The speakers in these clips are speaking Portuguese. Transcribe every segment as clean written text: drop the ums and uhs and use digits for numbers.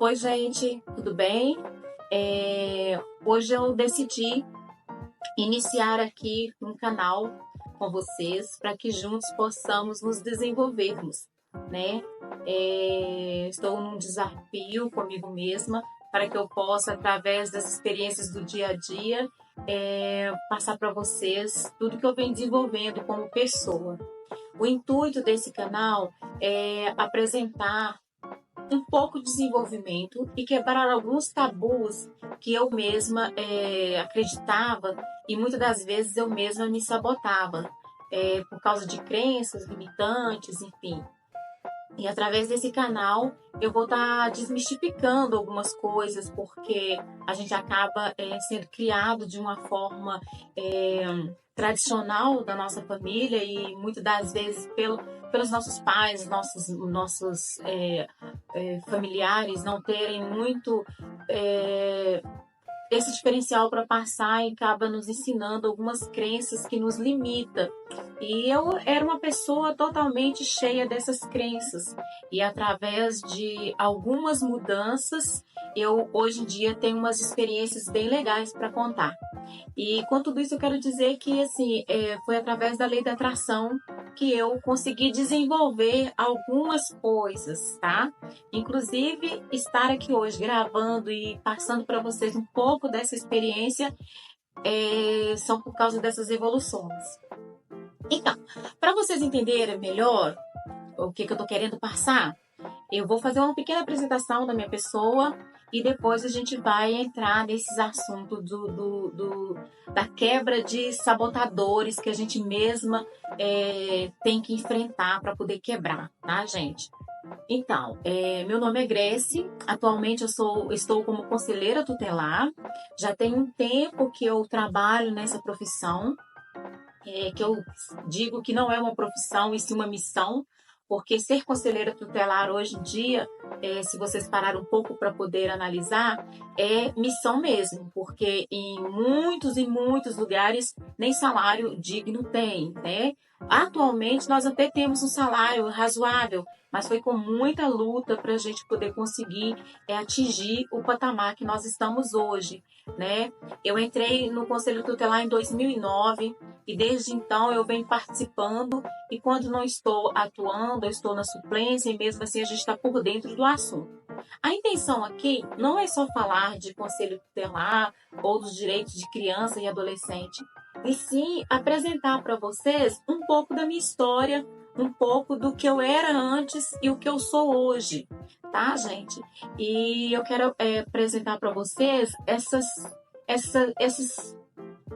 Oi, gente, tudo bem? Hoje eu decidi iniciar aqui um canal com vocês para que juntos possamos nos desenvolvermos, né? Estou num desafio comigo mesma para que eu possa, através das experiências do dia a dia, passar para vocês tudo que eu venho desenvolvendo como pessoa. O intuito desse canal é apresentar um pouco de desenvolvimento e quebrar alguns tabus que eu mesma acreditava e muitas das vezes eu mesma me sabotava por causa de crenças limitantes, enfim. E através desse canal eu vou estar desmistificando algumas coisas, porque a gente acaba sendo criado de uma forma tradicional da nossa família e muitas das vezes pelos nossos pais, nossos familiares não terem muito esse diferencial para passar e acaba nos ensinando algumas crenças que nos limita. E eu era uma pessoa totalmente cheia dessas crenças. E através de algumas mudanças, eu hoje em dia tenho umas experiências bem legais para contar. E com tudo isso eu quero dizer que assim, foi através da lei da atração que eu consegui desenvolver algumas coisas, tá? Inclusive, estar aqui hoje gravando e passando para vocês um pouco dessa experiência são por causa dessas evoluções. Então, para vocês entenderem melhor o que eu estou querendo passar, eu vou fazer uma pequena apresentação da minha pessoa e depois a gente vai entrar nesses assuntos da quebra de sabotadores que a gente mesma tem que enfrentar para poder quebrar, tá, gente? Então, meu nome é Grace, atualmente estou como conselheira tutelar, já tem um tempo que eu trabalho nessa profissão, que eu digo que não é uma profissão e sim uma missão, porque ser conselheira tutelar hoje em dia, se vocês pararem um pouco para poder analisar, é missão mesmo, porque em muitos e muitos lugares nem salário digno tem, né? Atualmente nós até temos um salário razoável, mas foi com muita luta para a gente poder conseguir atingir o patamar que nós estamos hoje, né? Eu entrei no Conselho Tutelar em 2009 e desde então eu venho participando e quando não estou atuando, eu estou na suplência e mesmo assim a gente está por dentro do assunto. A intenção aqui não é só falar de Conselho Tutelar ou dos direitos de criança e adolescente, e sim apresentar para vocês um pouco da minha história, um pouco do que eu era antes e o que eu sou hoje, tá, gente? E eu quero apresentar para vocês essas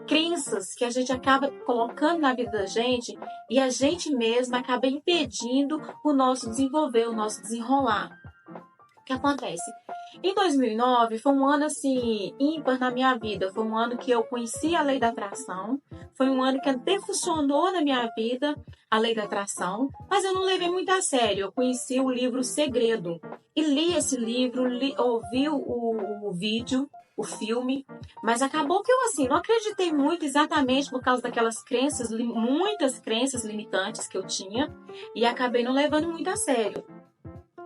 crenças que a gente acaba colocando na vida da gente e a gente mesma acaba impedindo o nosso desenvolver, o nosso desenrolar. O que acontece? Em 2009 foi um ano assim ímpar na minha vida, foi um ano que eu conheci a lei da atração, foi um ano que até funcionou na minha vida a lei da atração, mas eu não levei muito a sério. Eu conheci o livro Segredo e li esse livro, ouvi o vídeo, o filme, mas acabou que eu assim não acreditei muito exatamente por causa daquelas crenças, muitas crenças limitantes que eu tinha e acabei não levando muito a sério.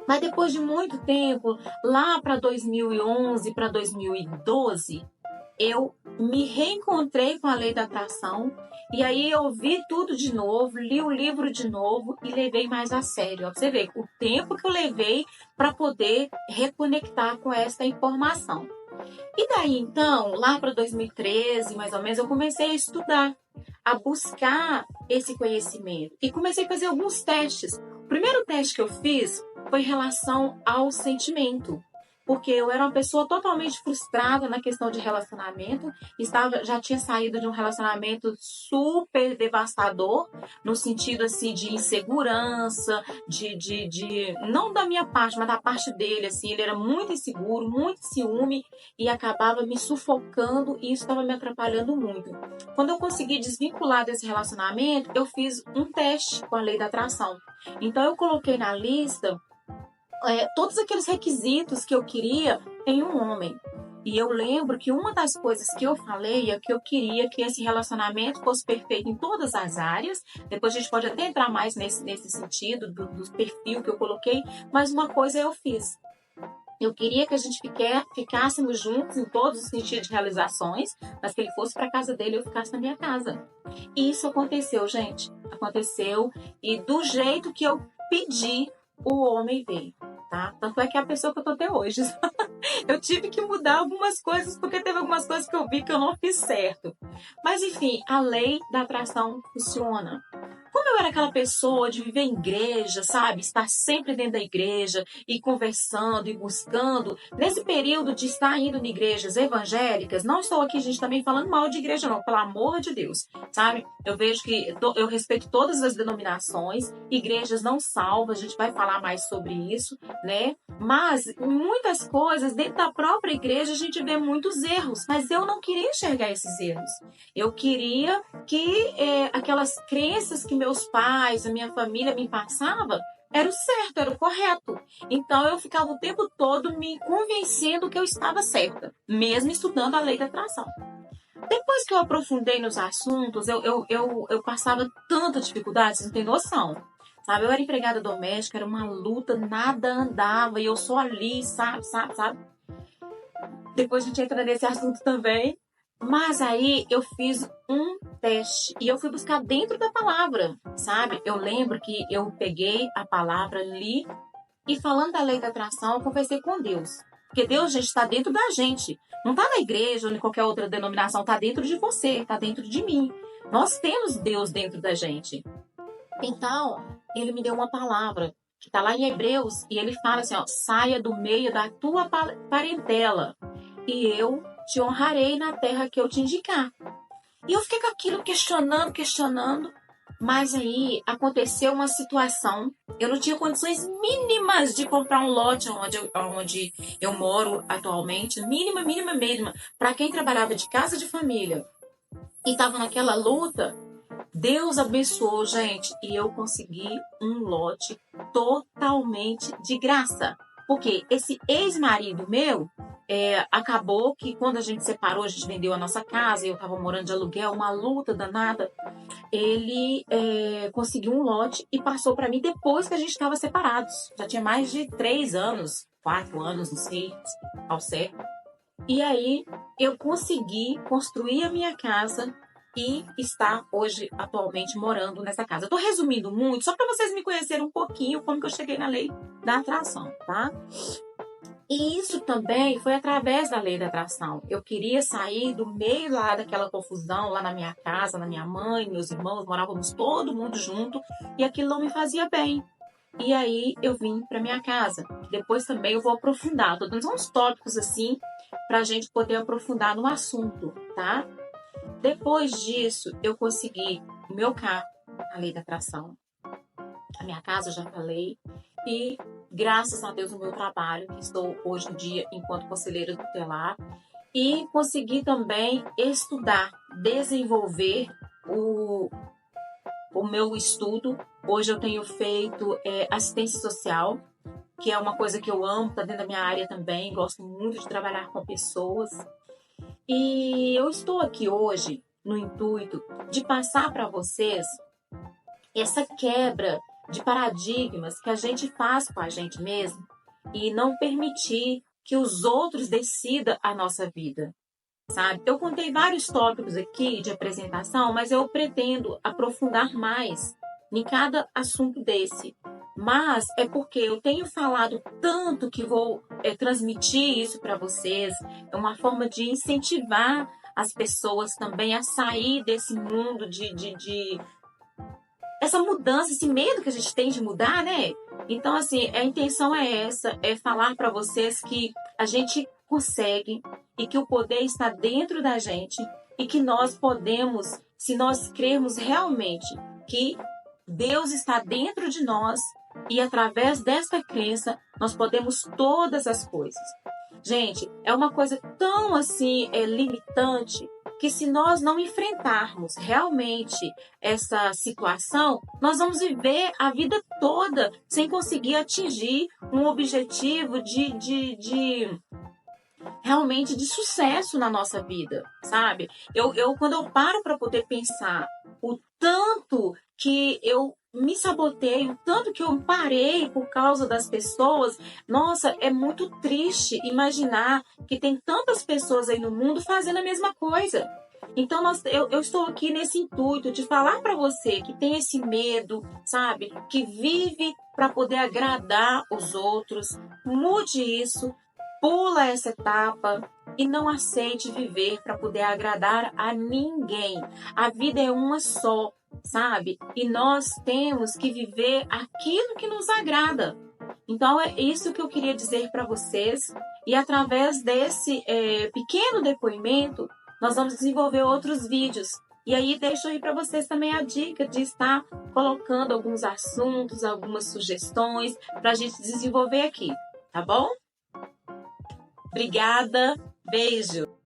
Mas depois de muito tempo, lá para 2011, para 2012, eu me reencontrei com a lei da atração e aí eu vi tudo de novo, li o livro de novo e levei mais a sério. Você vê o tempo que eu levei para poder reconectar com essa informação. E daí então, lá para 2013, mais ou menos, eu comecei a estudar, a buscar esse conhecimento e comecei a fazer alguns testes. O primeiro teste que eu fiz foi em relação ao sentimento, porque eu era uma pessoa totalmente frustrada na questão de relacionamento, já tinha saído de um relacionamento super devastador, no sentido assim de insegurança, não da minha parte, mas da parte dele, assim, ele era muito inseguro, muito ciúme e acabava me sufocando e isso estava me atrapalhando muito. Quando eu consegui desvincular desse relacionamento, eu fiz um teste com a lei da atração. Então eu coloquei na lista todos aqueles requisitos que eu queria em um homem. E eu lembro que uma das coisas que eu falei é que eu queria que esse relacionamento fosse perfeito em todas as áreas. Depois a gente pode até entrar mais nesse sentido do perfil que eu coloquei, mas uma coisa eu fiz. Eu queria que a gente ficássemos juntos em todos os sentidos de realizações, mas que ele fosse para casa dele e eu ficasse na minha casa. E isso aconteceu, gente. Aconteceu. E do jeito que eu pedi, o homem veio, tá? Tanto é que é a pessoa que eu tô até hoje. Eu tive que mudar algumas coisas, porque teve algumas coisas que eu vi que eu não fiz certo. Mas, enfim, a lei da atração funciona. Como eu era aquela pessoa de viver em igreja, sabe? Estar sempre dentro da igreja e conversando e buscando. Nesse período de estar indo em igrejas evangélicas, não estou aqui, gente, também falando mal de igreja, não, pelo amor de Deus, sabe? Eu vejo que eu respeito todas as denominações, igrejas não salvam, a gente vai falar mais sobre isso, né? Mas muitas coisas dentro da própria igreja a gente vê muitos erros, mas eu não queria enxergar esses erros. Eu queria que aquelas crenças que meus pais, a minha família me passava, era o certo, era o correto. Então eu ficava o tempo todo me convencendo que eu estava certa, mesmo estudando a lei da atração. Depois que eu aprofundei nos assuntos, eu passava tanta dificuldade, vocês não tem noção. Sabe, eu era empregada doméstica, era uma luta, nada andava, e eu só ali, sabe. Depois a gente entra nesse assunto também. Mas aí eu fiz um teste e eu fui buscar dentro da palavra, sabe? Eu lembro que eu peguei a palavra, li e falando da lei da atração, eu conversei com Deus. Porque Deus, gente, está dentro da gente. Não está na igreja ou em qualquer outra denominação, está dentro de você, está dentro de mim. Nós temos Deus dentro da gente. Então, ele me deu uma palavra que está lá em Hebreus e ele fala assim, ó, saia do meio da tua parentela e eu te honrarei na terra que eu te indicar. E eu fiquei com aquilo questionando, mas aí aconteceu uma situação, eu não tinha condições mínimas de comprar um lote onde eu moro atualmente, mínima mesma, para quem trabalhava de casa de família e estava naquela luta. Deus abençoou, gente, e eu consegui um lote totalmente de graça. Porque esse ex-marido meu, acabou que quando a gente separou, a gente vendeu a nossa casa, e eu estava morando de aluguel, uma luta danada, ele conseguiu um lote e passou para mim depois que a gente estava separados. Já tinha mais de 3 anos, 4 anos, não sei ao certo. E aí eu consegui construir a minha casa e está hoje, atualmente, morando nessa casa. Eu tô resumindo muito, só para vocês me conhecerem um pouquinho como que eu cheguei na lei da atração, tá? E isso também foi através da lei da atração. Eu queria sair do meio lá daquela confusão, lá na minha casa, na minha mãe, meus irmãos, morávamos todo mundo junto, e aquilo não me fazia bem. E aí eu vim para minha casa. Depois também eu vou aprofundar, tô dando uns tópicos assim, pra gente poder aprofundar no assunto, tá? Depois disso, eu consegui o meu carro, a lei da atração. A minha casa, eu já falei. E graças a Deus, o meu trabalho, que estou hoje em dia enquanto conselheira tutelar. E consegui também estudar, desenvolver o meu estudo. Hoje eu tenho feito assistência social, que é uma coisa que eu amo, está dentro da minha área também. Gosto muito de trabalhar com pessoas. E eu estou aqui hoje no intuito de passar para vocês essa quebra de paradigmas que a gente faz com a gente mesmo e não permitir que os outros decidam a nossa vida, sabe? Eu contei vários tópicos aqui de apresentação, mas eu pretendo aprofundar mais em cada assunto desse. Mas é porque eu tenho falado tanto que vou transmitir isso para vocês. É uma forma de incentivar as pessoas também a sair desse mundo de essa mudança, esse medo que a gente tem de mudar, né? Então, assim, a intenção é essa, é falar para vocês que a gente consegue e que o poder está dentro da gente e que nós podemos, se nós crermos realmente que Deus está dentro de nós e através desta crença nós podemos todas as coisas. Gente, é uma coisa tão assim limitante que se nós não enfrentarmos realmente essa situação, nós vamos viver a vida toda sem conseguir atingir um objetivo de realmente de sucesso na nossa vida, sabe? Quando eu paro para poder pensar o tanto que eu me sabotei, o tanto que eu parei por causa das pessoas, nossa, é muito triste imaginar que tem tantas pessoas aí no mundo fazendo a mesma coisa. Então, eu estou aqui nesse intuito de falar para você que tem esse medo, sabe? Que vive para poder agradar os outros. Mude isso, pula essa etapa e não aceite viver para poder agradar a ninguém. A vida é uma só, sabe? E nós temos que viver aquilo que nos agrada. Então, é isso que eu queria dizer para vocês. E através desse pequeno depoimento, nós vamos desenvolver outros vídeos. E aí, deixo aí para vocês também a dica de estar colocando alguns assuntos, algumas sugestões para a gente desenvolver aqui, tá bom? Obrigada, beijo!